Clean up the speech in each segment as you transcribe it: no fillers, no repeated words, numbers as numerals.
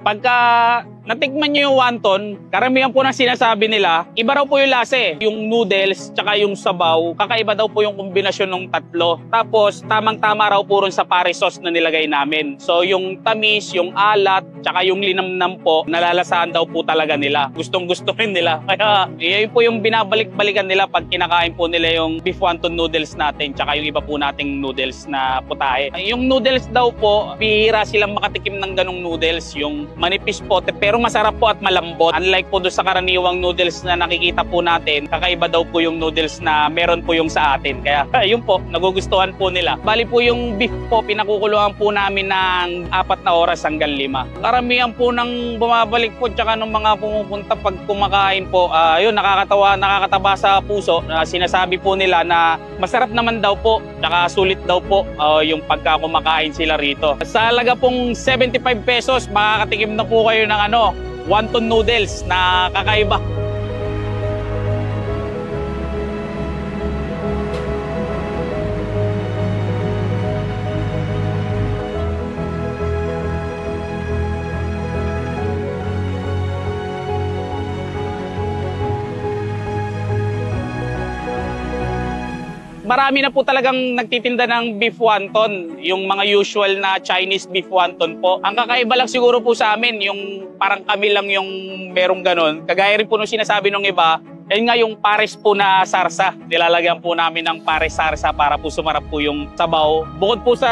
Pagka natikman nyo yung wonton, karamihan po na sinasabi nila, iba raw po yung lasa eh. Yung noodles, tsaka yung sabaw, kakaiba daw po yung kombinasyon ng tatlo. Tapos, tamang-tama raw po rin sa pare sauce na nilagay namin. So, yung tamis, yung alat, tsaka yung linamnam po, nalalasahan daw po talaga nila. Gustong-gusto rin nila. Kaya, yun po yung binabalik-balikan nila pag kinakain po nila yung beef wonton noodles natin, tsaka yung iba po nating noodles na putahe. Yung noodles daw po, bihira silang makatikim ng ganong noodles. Yung manipis po, pero masarap po at malambot. Unlike po doon sa karaniwang noodles na nakikita po natin, kakaiba daw po yung noodles na meron po yung sa atin. Kaya yun po, nagugustuhan po nila. Bali po yung beef po, pinakukuluan po namin ng 4 na oras hanggang 5. Karamihan po ng bumabalik po tsaka ng mga pumupunta pag kumakain po, yun, nakakataba sa puso. Sinasabi po nila na masarap naman daw po, tsaka sulit daw po yung pagka kumakain sila rito. Sa halaga pong 75 pesos, makakatikim na po kayo ng wonton noodles na kakaiba. Marami na po talagang nagtitinda ng beef wonton, yung mga usual na Chinese beef wonton po. Ang kakaiba lang siguro po sa amin, yung parang kami lang yung merong ganon. Kagaya rin po nung sinasabi ng iba, yun nga yung pares po na sarsa. Nilalagyan po namin ng pares sarsa para po sumarap po yung sabaw. Bukod po sa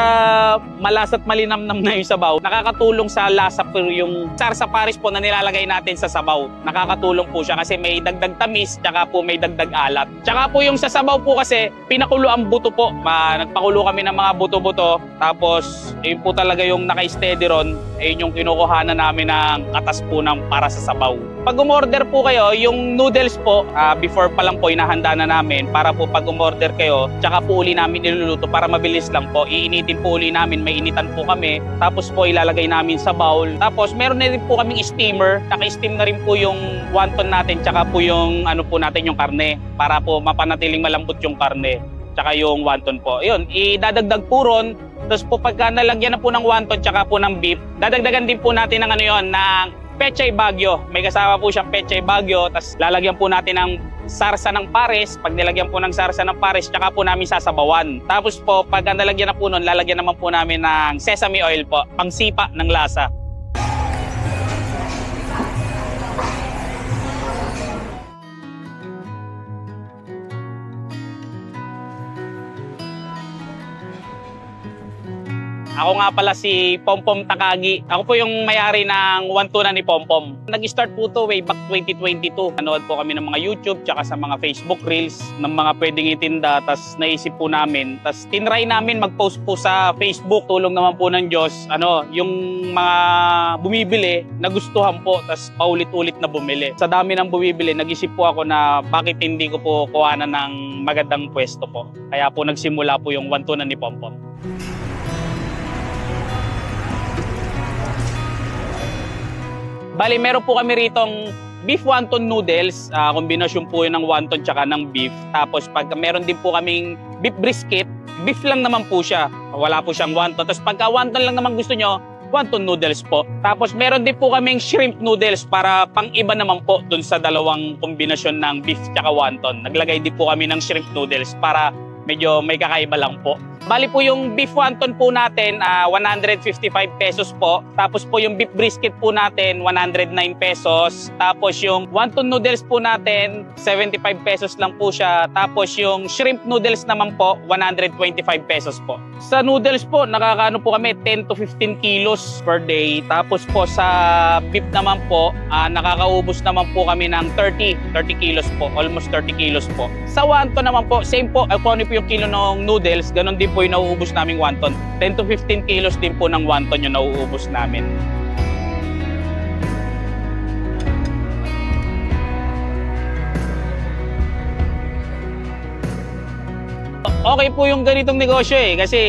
malasa't malinamnam na yung sabaw, nakakatulong sa lasa po yung sarsa pares po na nilalagay natin sa sabaw. Nakakatulong po siya kasi may dagdag tamis, tsaka po may dagdag alat. Tsaka po yung sa sabaw po kasi, pinakulo ang buto po. Nagpakulo kami ng mga buto-buto. Tapos, yun po talaga yung naka-steady ron. Yun yung kinukuhanan namin ng katas po para sa sabaw. Pag umorder po kayo, yung noodles po, before pa lang po, inahanda na namin para po pag umorder kayo, tsaka po uli namin niluluto para mabilis lang po. Iinitin po uli namin, may initan po kami. Tapos po ilalagay namin sa bowl. Tapos meron na rin po kaming steamer. Naka-steam na rin po yung wonton natin, tsaka po yung po natin yung karne. Para po mapanatiling malambot yung karne, tsaka yung wonton po. Yun, idadagdag po ron. Tapos po pagka nalagyan na po ng wonton, tsaka po ng beef, dadagdagan din po natin ng ng Pechay Baguio. May kasama po siyang Pechay Baguio. Tapos lalagyan po natin ng sarsa ng pares. Pag nilagyan po ng sarsa ng pares, tsaka po namin sasabawan. Tapos po, pag nalagyan na po nun, lalagyan naman po namin ng sesame oil po. Pangsipa ng lasa. Ako nga pala si Pompom Takagi. Ako po yung may-ari ng wontonan ni Pompom. Nag-start po to way back 2022. Nanood po kami ng mga YouTube tsaka sa mga Facebook Reels ng mga pwedeng itinda. Tapos naisip po namin. Tapos tinry namin mag-post po sa Facebook. Tulong naman po ng Diyos. Yung mga bumibili, nagustuhan po. Tapos paulit-ulit na bumili. Sa dami ng bumibili, nag-isip po ako na bakit hindi ko po kuhanan ng magandang pwesto po. Kaya po nagsimula po yung wontonan ni Pompom. Bali, meron po kami ritong beef wonton noodles. Kombinasyon po yun ng wonton tsaka ng beef. Tapos pag meron din po kaming beef brisket, beef lang naman po siya. Wala po siyang wonton. Tapos pagka wonton lang naman gusto nyo, wonton noodles po. Tapos meron din po kaming shrimp noodles para pang-iba naman po dun sa dalawang kombinasyon ng beef tsaka wonton. Naglagay din po kami ng shrimp noodles para medyo may kakaiba lang po. Bali po yung beef wonton po natin, 155 pesos po. Tapos po yung beef brisket po natin, 109 pesos. Tapos yung wonton noodles po natin, 75 pesos lang po siya. Tapos yung shrimp noodles naman po, 125 pesos po. Sa noodles po, nakakaano po kami 10 to 15 kilos per day. Tapos po sa beef naman po, nakakaubos naman po kami ng 30 kilos po. Almost 30 kilos po. Sa wonton naman po, same po. Kung ano po yung kilo ng noodles, ganun din po yung nauubos naming wonton. 10 to 15 kilos din po ng wonton yung nauubos namin. Okay po yung ganitong negosyo kasi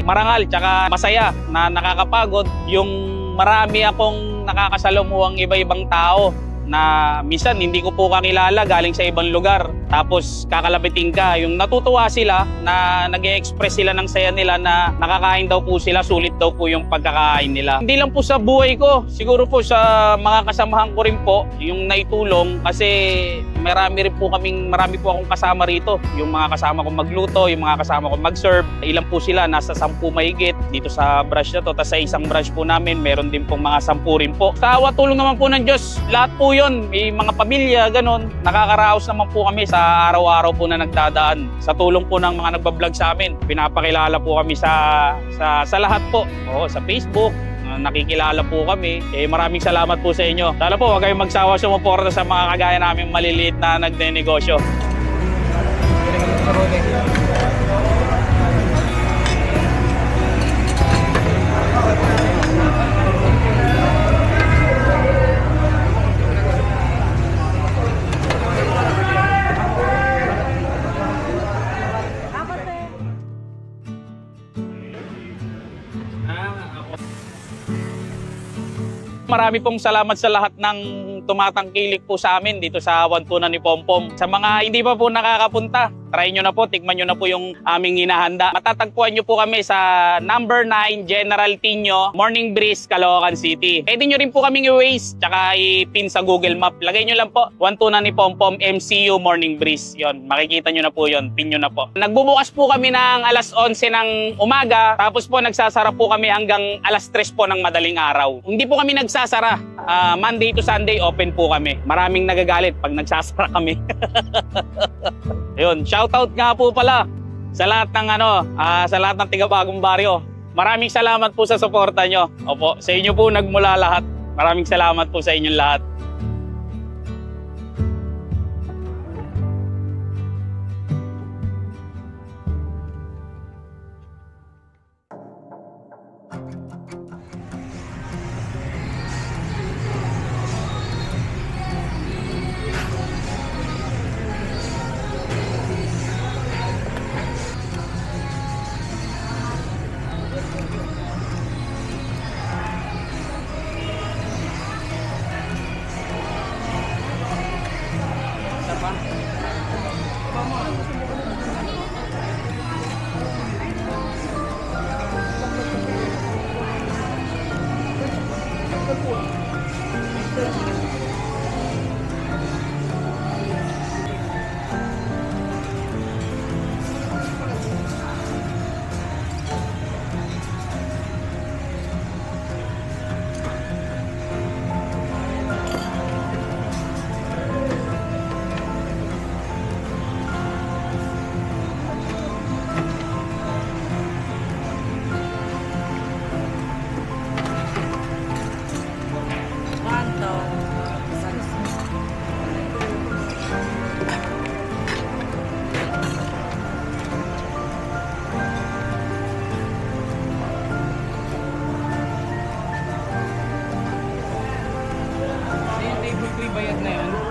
marangal tsaka masaya na nakakapagod. Yung marami akong nakakasalamuhang iba-ibang tao na minsan hindi ko po kakilala, galing sa ibang lugar. Tapos kakalabitin ka, yung natutuwa sila na nag-e-express sila ng saya nila na nakakain daw po sila, sulit daw po yung pagkakain nila. Hindi lang po sa buhay ko, siguro po sa mga kasamahan ko rin po, yung naitulong kasi marami po akong kasama rito. Yung mga kasama ko magluto, yung mga kasama ko mag-serve. Ilan po sila, nasa 10 mahigit dito sa branch na to. Tapos sa isang branch po namin, meron din pong mga 10 rin po. Sa awa tulong naman po ng Diyos, lahat po yun. May mga pamilya, ganun. Nakakaraos naman po kami sa araw-araw po na nagdadaan. Sa tulong po ng mga nagbablog sa amin, pinapakilala po kami sa lahat po. Oo, sa Facebook, nakikilala po kami. Maraming salamat po sa inyo. Sana po, huwag kayong magsawa sumuporta sa mga kagaya namin maliliit na nagnenegosyo. Marami pong salamat sa lahat ng tumatangkilik po sa amin dito sa Wantunan ni Pompom. Sa mga hindi pa po nakakapunta, try nyo na po, tikman nyo na po yung aming hinahanda. Matatagpuan nyo po kami sa number 9 General Tino, Morning Breeze, Caloocan City. Pwede nyo rin po kaming i-Waze, tsaka i-pin sa Google Map. Lagay nyo lang po, Wantunan ni Pompom, MCU Morning Breeze. Yon, makikita nyo na po yon, pin nyo na po. Nagbubukas po kami ng alas 11 ng umaga, tapos po nagsasara po kami hanggang alas 3 po ng madaling araw. Hindi po kami nagsasara. Monday to Sunday, open po kami. Maraming nagagalit pag nagsasara kami. Ayun, shoutout nga po pala sa lahat ng sa lahat ng tiga-Bagong Baryo. Maraming salamat po sa suporta nyo. Opo, sa inyo po nagmula lahat. Maraming salamat po sa inyong lahat. Bayad na yan.